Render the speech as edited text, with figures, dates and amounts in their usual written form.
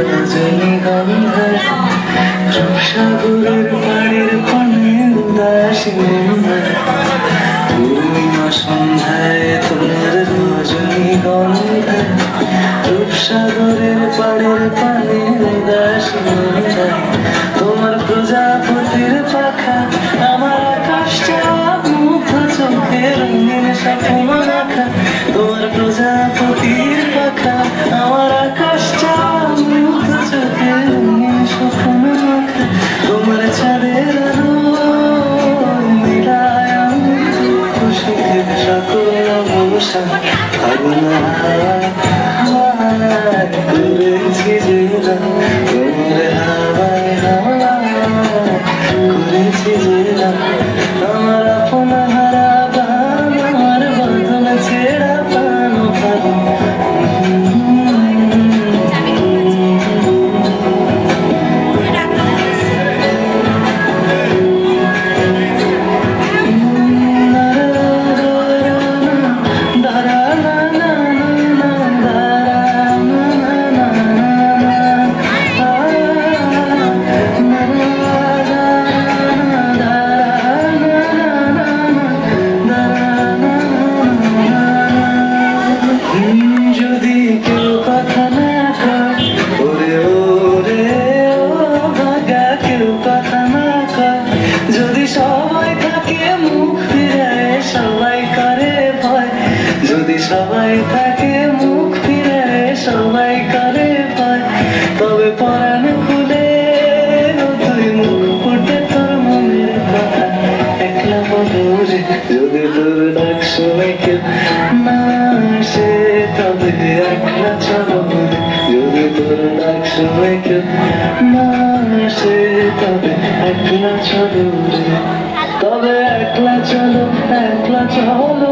রজনীগন্ধা রূপসাগরের পাড়ের পানে উদাসী পূর্ণিমা সন্ধ্যায় তোমার রজনীগন্ধা রূপসাগরের পাড়ের পানে উদাসী তোমার প্রজাপতির পাখা আমার আকাশটা মুগ্ধ চোখে রঙিন স্বপ্ন রাখা তোমার প্রজাপতির পাখা আমার আকাশটা মুগ্ধ চোখে রঙিন স্বপ্ন রাখা তোমার ছাদের আলো মিলায় আমি খুশিতে সকল অবসা আগুন হাওয়ায় করেছি যে তোমার হাওয়ায় হাওয়ায় করেছি যে আমার আপন হারা প্রাণ আমার বদল ছেড়া প্রাণ যদি কেউ কথা না কয় ওরে ওরে ও ভাগা কেউ কথা না কয় যদি সবাই থাকে মুখ ফিরে সবাই করে ভয় যদি সবাই থাকে মুখ ফিরে সবাই করে ভয় তবে পরাণ খুলে তুই মুখ ফুটে তোর মনের কথা একলা বলে যদি তোর ডাক শুনে কেউ না আসে তবে একলা চলো যদি তোর ডাক শুনে কেউ না আসে তবে একলা চলো তবে একলা চলো